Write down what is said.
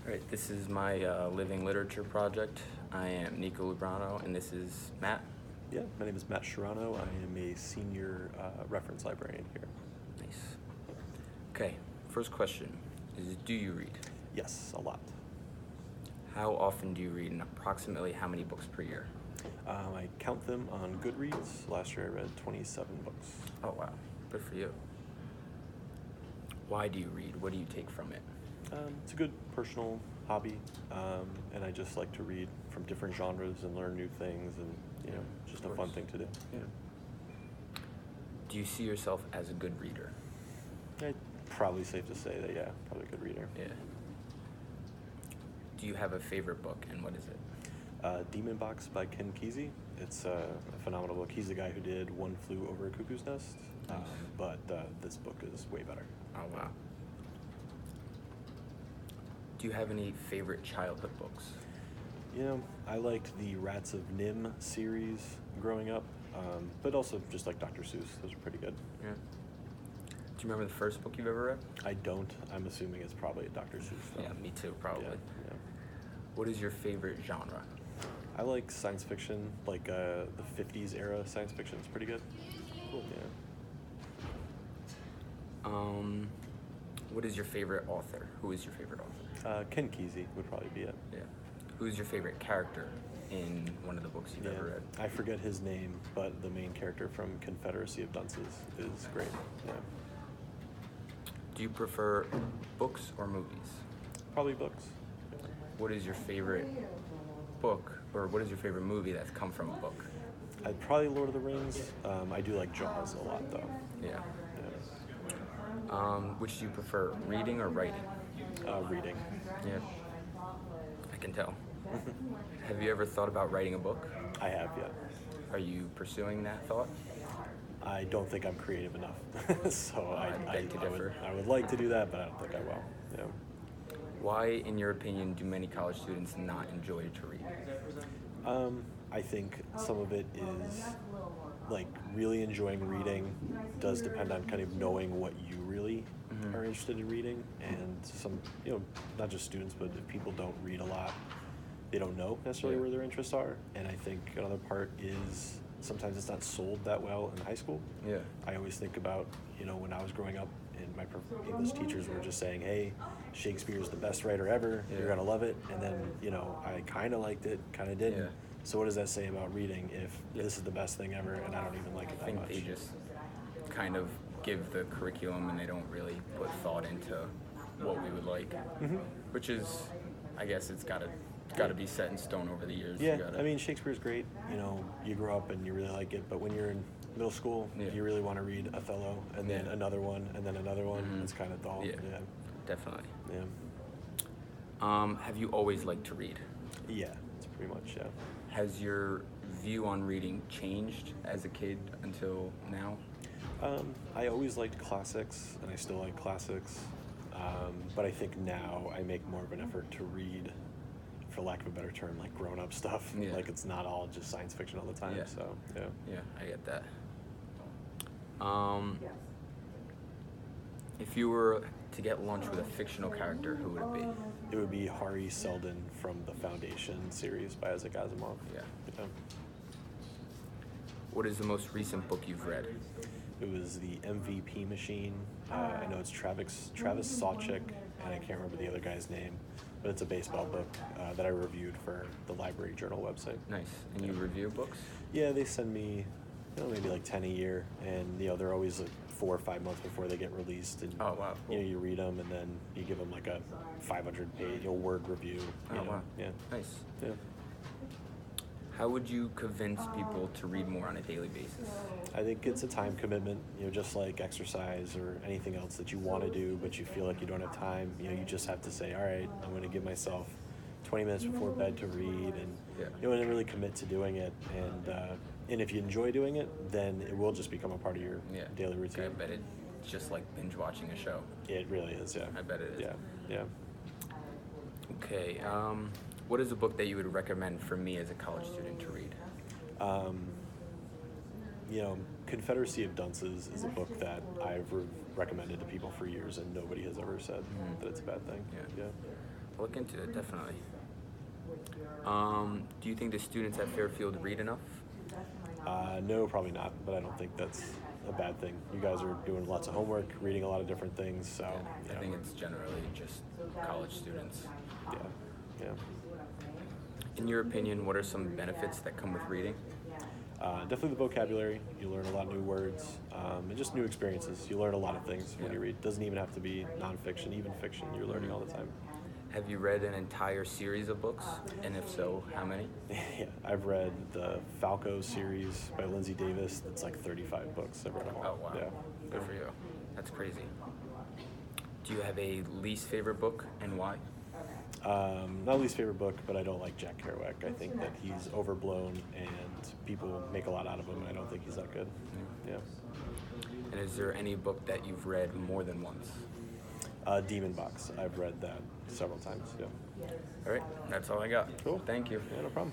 Right, this is my living literature project. I am Nico Lubrano, and this is Matt. Yeah, my name is Matt Sharano. I am a senior reference librarian here. Nice. Okay, first question is, do you read? Yes, a lot. How often do you read, and approximately how many books per year? I count them on Goodreads. Last year I read 27 books. Oh, wow. Good for you. Why do you read? What do you take from it? It's a good personal hobby, and I just like to read from different genres and learn new things, and just a fun thing to do. Yeah. Do you see yourself as a good reader? Probably safe to say that, yeah, probably a good reader. Yeah. Do you have a favorite book, and what is it? Demon Box by Ken Kesey. It's a phenomenal book. He's the guy who did One Flew Over a Cuckoo's Nest, but this book is way better. Oh, wow. Do you have any favorite childhood books? I liked the Rats of Nim series growing up, but also just like Dr. Seuss. Those are pretty good. Yeah. Do you remember the first book you've ever read? I don't. I'm assuming it's probably a Dr. Seuss though. Yeah, me too, probably. Yeah. What is your favorite genre? I like science fiction, like the 50s era science fiction is pretty good. Cool. Yeah. What is your favorite author? Who is your favorite author? Ken Kesey would probably be it. Yeah. Who is your favorite character in one of the books you've ever read? I forget his name, but the main character from Confederacy of Dunces is great. Yeah. Do you prefer books or movies? Probably books. What is your favorite book, or what is your favorite movie that's come from a book? I'd probably Lord of the Rings. I do like Jaws a lot though. Yeah. Which do you prefer, reading or writing? Reading. Yeah. I can tell. Have you ever thought about writing a book? I have, yeah. Are you pursuing that thought? I don't think I'm creative enough, so I would like to do that, but I don't think I will. Yeah. Why, in your opinion, do many college students not enjoy to read? I think some of it is like really enjoying reading does depend on kind of knowing what you really are interested in reading, and some, not just students, but if people don't read a lot, they don't know necessarily where their interests are. And I think another part is sometimes it's not sold that well in high school. Yeah. I always think about, when I was growing up and my English teachers were just saying, hey, Shakespeare's the best writer ever, you're gonna love it. And then, I kind of liked it, kind of didn't. Yeah. So what does that say about reading if this is the best thing ever and I don't even like it that much? I think they just kind of give the curriculum and they don't really put thought into what we would like, which is, I guess it's got to be set in stone over the years. Yeah, I mean, Shakespeare's great. You grow up and you really like it, but when you're in middle school, you really want to read Othello and then another one and then another one. It's kind of dull. Yeah, definitely. Yeah. Have you always liked to read? Yeah, it's pretty much, yeah. Has your view on reading changed as a kid until now? I always liked classics, and I still like classics, but I think now I make more of an effort to read, for lack of a better term, like grown-up stuff. Yeah. Like it's not all just science fiction all the time. Yeah. So yeah. Yeah, I get that. If you were to get lunch with a fictional character, who would it be? It would be Hari Seldon from the Foundation series by Isaac Asimov. Yeah. Yeah. What is the most recent book you've read? It was the MVP Machine. I know it's Travis Sawchik, and I can't remember the other guy's name, but it's a baseball book that I reviewed for the Library Journal website. Nice. And you review books? Yeah, they send me, maybe like 10 a year, and they're always like 4 or 5 months before they get released. And oh, wow. Cool. You read them, and then you give them like a 500-page word review. Oh, wow. Yeah. Nice. Yeah. How would you convince people to read more on a daily basis? I think it's a time commitment, just like exercise or anything else that you want to do, but you feel like you don't have time. You just have to say, all right, I'm going to give myself 20 minutes before bed to read, and and really commit to doing it. And if you enjoy doing it, then it will just become a part of your daily routine. I bet it's just like binge watching a show. It really is, yeah. I bet it is. Yeah. Okay. What is a book that you would recommend for me as a college student to read? Confederacy of Dunces is a book that I've recommended to people for years, and nobody has ever said that it's a bad thing. Yeah. look into it, definitely. Do you think the students at Fairfield read enough? No, probably not, but I don't think that's a bad thing. You guys are doing lots of homework, reading a lot of different things, so Yeah, I think it's generally just college students. yeah, yeah. In your opinion, what are some benefits that come with reading? Definitely the vocabulary. You learn a lot of new words, and just new experiences. You learn a lot of things when you read. It doesn't even have to be nonfiction, even fiction. You're learning all the time. Have you read an entire series of books? And if so, how many? Yeah, I've read the Falco series by Lindsay Davis. That's like 35 books. I've read them all. Oh, wow. Yeah. Good for you. That's crazy. Do you have a least favorite book and why? Not least favorite book, but I don't like Jack Kerouac. I think that he's overblown and people make a lot out of him. I don't think he's that good. Yeah. And is there any book that you've read more than once? Demon Box. I've read that several times. Yeah. All right, that's all I got. Cool. Thank you. Yeah, no problem.